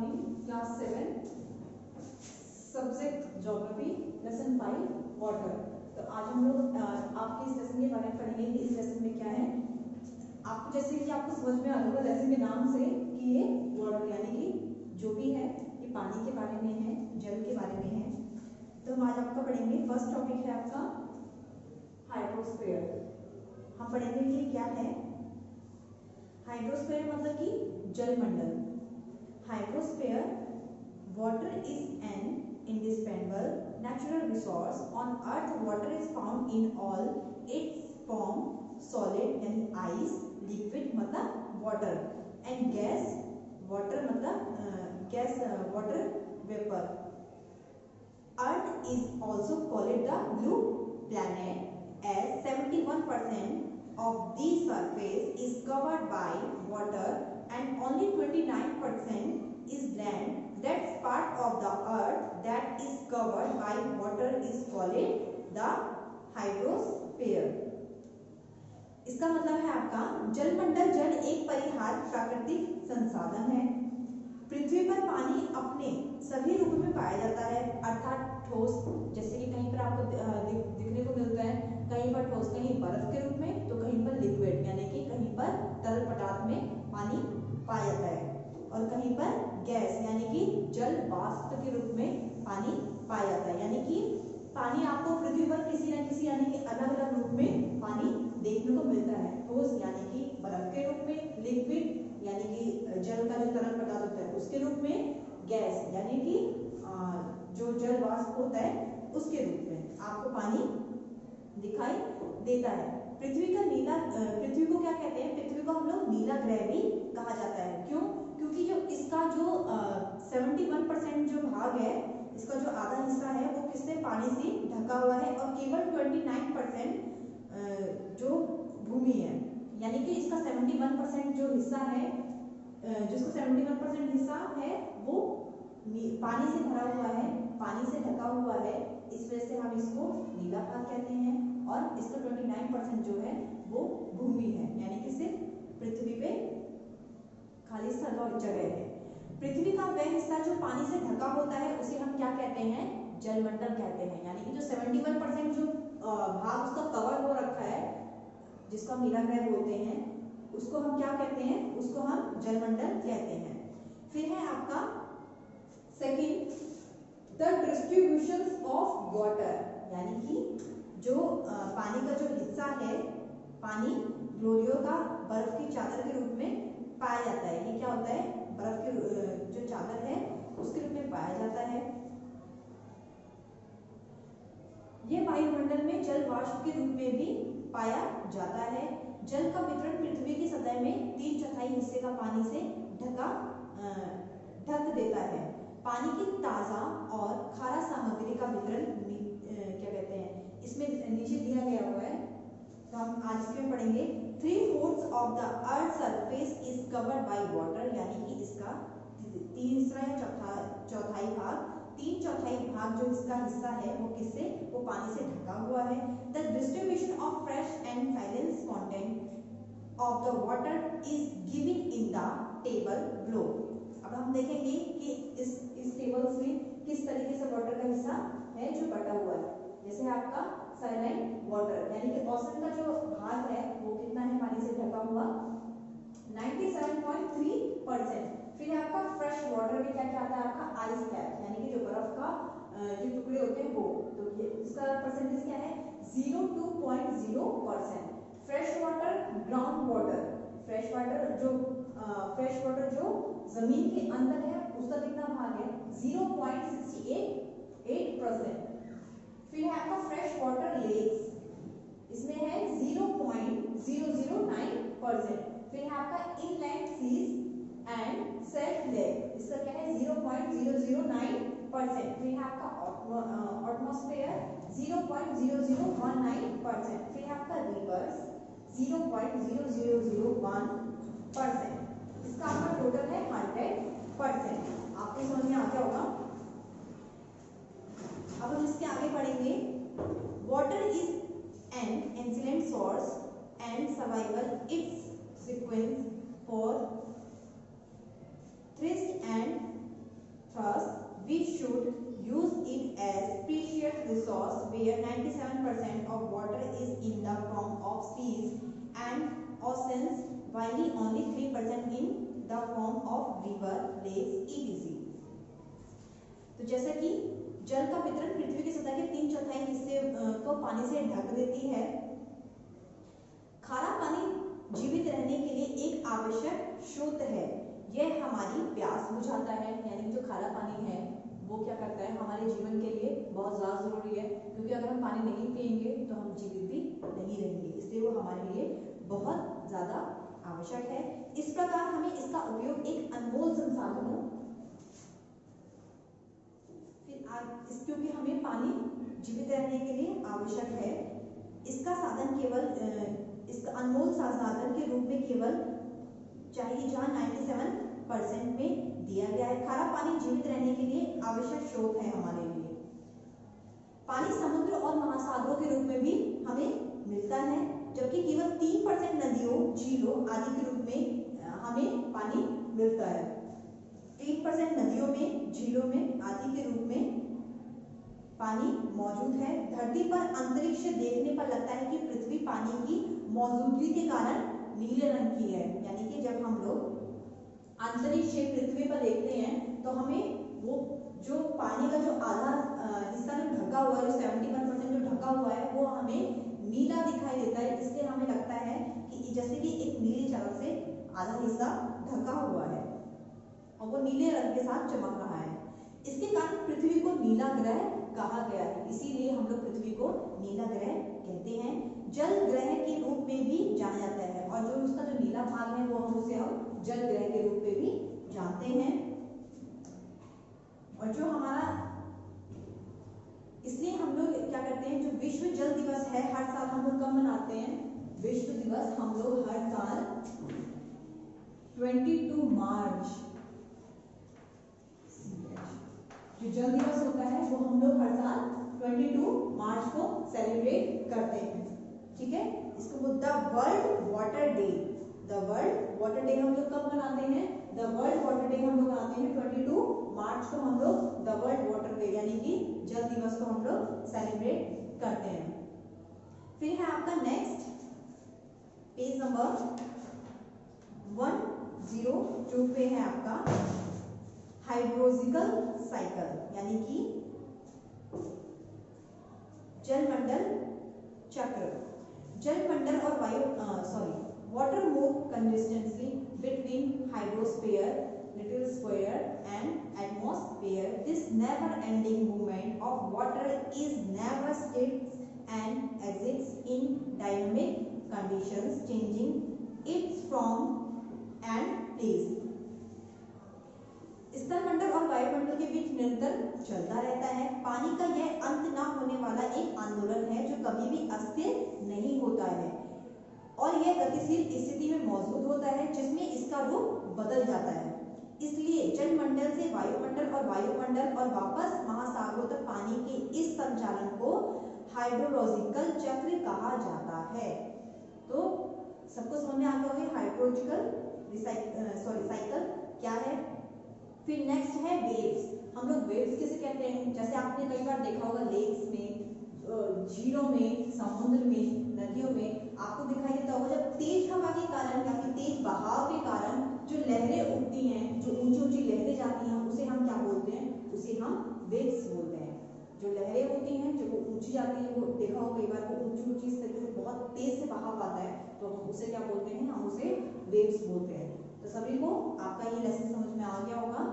Morning, class 7, subject geography, lesson 5 water. तो आज हम लोग आपके इस लेसन के बारे में पढ़ेंगे कि इस लेसन में क्या है। आपको जैसे कि आपको समझ में आ रहा होगा लेसन के नाम से कि ये वाटर यानी कि जो भी है ये पानी के बारे में है, जल के बारे में है। तो हम आज आपका पढ़ेंगे, फर्स्ट टॉपिक है आपका हाइड्रोस्फीयर। हम पढ़ेंगे कि क्या है हाइड्रोस्फीयर, मतलब कि जलमंडल। Hydrosphere, water is an indispensable natural resource on earth. Water is found in all its form, solid यानी ice, liquid मतलब water, and gas, water मतलब gas, water vapor. Earth is also called the blue planet as 71% of the surface is covered by water and only 29% is land. That part of the earth that is covered by water is called the hydrosphere. इसका मतलब है आपका जलमंडल। जल एक परिहार्य प्राकृतिक संसाधन है। पृथ्वी पर पानी अपने सभी रूपों में पाया जाता है, अर्थात ठोस, जैसे कि कहीं पर आपको दिखने को मिलता है, कहीं पर ठोस, कहीं बर्फ के रूप में, तो कहीं पर लिक्विड यानी कि कहीं पर तरल पदार्थ में पानी पाया जाता है, और कहीं पर गैस यानी कि जल वाष्प के रूप में पानी पाया जाता है। यानी कि पानी आपको पृथ्वी पर किसी न किसी यानी कि अलग अलग रूप में पानी देखने को मिलता है। ठोस यानी कि बर्फ के रूप में, लिक्विड यानी कि जल का जो तरल पदार्थ होता है उसके रूप में, गैस यानी कि जो जल वाष्प होता है उसके रूप में आपको पानी दिखाई देता है। पृथ्वी को क्या कहते हैं? पृथ्वी को हम लोग नीला ग्रह भी कहा जाता है। क्यों? क्योंकि जो इसका जो 71% जो भाग है, इसका जो आधा हिस्सा है वो किससे? पानी से ढका हुआ है, और केवल 29% जो भूमि है, यानी कि इसका 71% जो हिस्सा है, जिसका 71% हिस्सा है वो पानी से भरा हुआ है, पानी से ढका हुआ है। इस वजह से हम इसको नीला भाग कहते हैं, और इसका 29% जो है वो भूमि है, यानी कि सिर्फ पृथ्वी पे खाली जगह है। पृथ्वी का वह हिस्सा जो पानी से ढका होता है उसे हम क्या कहते हैं? जलमंडल कहते हैं। यानी कि जो 71% जो भाग उसका कवर हो रखा है, जिसको हम नीला ग्रह बोलते हैं, उसको हम क्या कहते हैं? उसको हम जलमंडल कहते हैं। फिर है आपका second, the distribution of water, यानी कि जो पानी का जो हिस्सा है, पानी ग्लोरियो का बर्फ की चादर के रूप में पाया जाता है। ये क्या होता है? बर्फ की जो चादर है उसके रूप में पाया जाता है। ये वायुमंडल में जल वाष्प के रूप में भी पाया जाता है। जल का वितरण पृथ्वी की सतह में 3/4 हिस्से का पानी से ढक देता है। पानी की ताजा और खारा सामग्री का वितरण क्या कहते हैं, इसमें नीचे दिया गया हुआ है, तो हम आज इसमें पढ़ेंगे। 3/4 of the earth surface is covered by water, यानी कि इसका तीसरा या चौथाई भाग, 3/4 भाग जो इसका हिस्सा है वो किससे? वो पानी से ढका हुआ है। The distribution of fresh and balance content of the water is given in the table below. अब हम देखेंगे कि इस टेबल में किस तरीके से वाटर का हिस्सा है जो बटा हुआ है। जैसे आपका सैलाइन वाटर, यानी कि ओशन का जो भाग है वो कितना है पानी से ढका हुआ? 97.3%। फिर आपका फ्रेश वाटर में क्या क्या आता है? आपका आइस कैप, यानी कि जो बर्फ का जो टुकड़े होते हैं वो, तो ये इसका परसेंटेज क्या है? 0.2%। Fresh water, ground water, fresh water जो जमीन के अंदर है उसका कितना भाग है? 0.68%। फिर है आपका फ्रेश वाटर लेक्स, इसमें है 0.009%। फिर है आपका inland seas and salt lake, इसका क्या है? 0.009%। फिर है आपका एटमॉस्फेयर 0.0019%। फिर है आपका रिवर्स 0.0001%। इसका आपका टोटल है 100%। आपको समझ में आ गया होगा। अब हम इसके आगे पढ़ेंगे। Water is an excellent source and survival its sequence for thirst and Thus, we should use it as precious resource where 97% of water is in the form of seas and oceans, while only 3% in the form of river, lakes, etc. तो जैसा कि जल का वितरण पृथ्वी की सतह के 3/4 हिस्से को पानी से ढक देती है। खारा पानी जीवित रहने के लिए एक आवश्यक स्रोत है। यह हमारी प्यास बुझाता है, यानी जो खारा पानी है वो क्या करता है, हमारे जीवन के लिए बहुत ज़्यादा ज़रूरी है, क्योंकि अगर हम पानी नहीं पिएंगे तो हम जीवित भी नहीं रहेंगे, इसलिए वो हमारे लिए बहुत ज़्यादा आवश्यक है। इस प्रकार हमें इसका उपयोग एक अनमोल संसाधनों क्योंकि हमें पानी जीवित रहने के लिए आवश्यक है, इसका साधन केवल इसका अनमोल संसाधन के रूप में केवल चाहिए जहाँ 97% में दिया गया है। खारा पानी जीवित रहने के लिए आवश्यक स्रोत है हमारे लिए। पानी समुद्र और महासागरों के रूप में भी हमें मिलता है, जबकि केवल 3% नदियों, झीलों आदि के रूप में हमें पानी मिलता है। 3% नदियों में, झीलों में आदि के रूप में पानी मौजूद है। धरती पर अंतरिक्ष देखने पर लगता है कि पृथ्वी पानी की मौजूदगी के कारण नीले रंग की है, यानी कि जब हम लोग अंतरिक्ष पृथ्वी पर देखते हैं तो हमें वो जो पानी का जो आधा हिस्सा जो ढका हुआ है, जो 71% जो ढका हुआ है, वो हमें नीला दिखाई देता है। इसलिए हमें लगता है कि जैसे कि एक नीली चादर से आधा हिस्सा ढका हुआ है और वो नीले रंग के साथ चमक रहा है। इसके कारण पृथ्वी को नीला ग्रह कहा गया है, इसीलिए हम लोग पृथ्वी को नीला ग्रह कहते हैं। जल ग्रह के रूप में भी जाना जाता है, और जो उसका जो नीला भाग है वो हम जल ग्रह के रूप में भी जानते हैं। और जो हमारा, इसलिए हम लोग क्या करते हैं, जो विश्व जल दिवस है हर साल हम लोग कब मनाते हैं, विश्व दिवस हम लोग हर साल 22 मार्च, जो जल दिवस होता है वो हम लोग हर साल 22 मार्च को सेलिब्रेट करते हैं। ठीक है, इसको the world water day, the world water day हम लोग कब मनाते हैं, द वर्ल्ड वाटर डे हम लोग मनाते हैं 22 मार्च को हम लोग द वर्ल्ड वाटर डे यानी कि जल दिवस को हम लोग सेलिब्रेट करते हैं। फिर है आपका नेक्स्ट पेज नंबर 102 पे है आपका हाइड्रोलॉजिकल साइकिल, यानी कि जलमंडल चक्र। जलमंडल और water move consistently between hydrosphere, lithosphere and atmosphere. This never ending movement of water is never states and exits in dynamic conditions, changing its form and place. स्थलमंडल और वायुमंडल के बीच निरंतर चलता रहता है। पानी का यह अंत ना होने वाला एक आंदोलन है जो कभी भी अस्थिर नहीं होता है और यह गतिशील स्थिति में मौजूद होता है जिसमें इसका रूप बदल जाता है। इसलिए जलमंडल से वायुमंडल और वायुमंडल और वापस महासागरों तक पानी के इस संचालन को हाइड्रोलॉजिकल चक्र कहा जाता है। तो सबको समझ में आता होगा हाइड्रोलॉजिकल साइकिल क्या है। फिर नेक्स्ट है वेव्स। हम लोग वेव्स किसे कहते हैं, जैसे आपने कई बार देखा होगा लेक्स में, झीलों में, समुद्र में, नदियों में आपको दिखाई देता होगा जब तेज हवा के कारण या फिर तेज बहाव के कारण जो लहरें उठती हैं, जो ऊंची ऊंची लहरें जाती हैं, उसे हम क्या बोलते हैं, उसे हम वेव्स बोलते हैं। जो लहरें होती हैं जो ऊंची जाती है, वो देखा हो कई बार वो ऊंची ऊंची इस तरीके से बहुत तेज से बहाव आता है तो हम उसे क्या बोलते हैं, हम उसे वेव्स बोलते हैं। तो सभी को आपका ये लेसन समझ में आ गया होगा।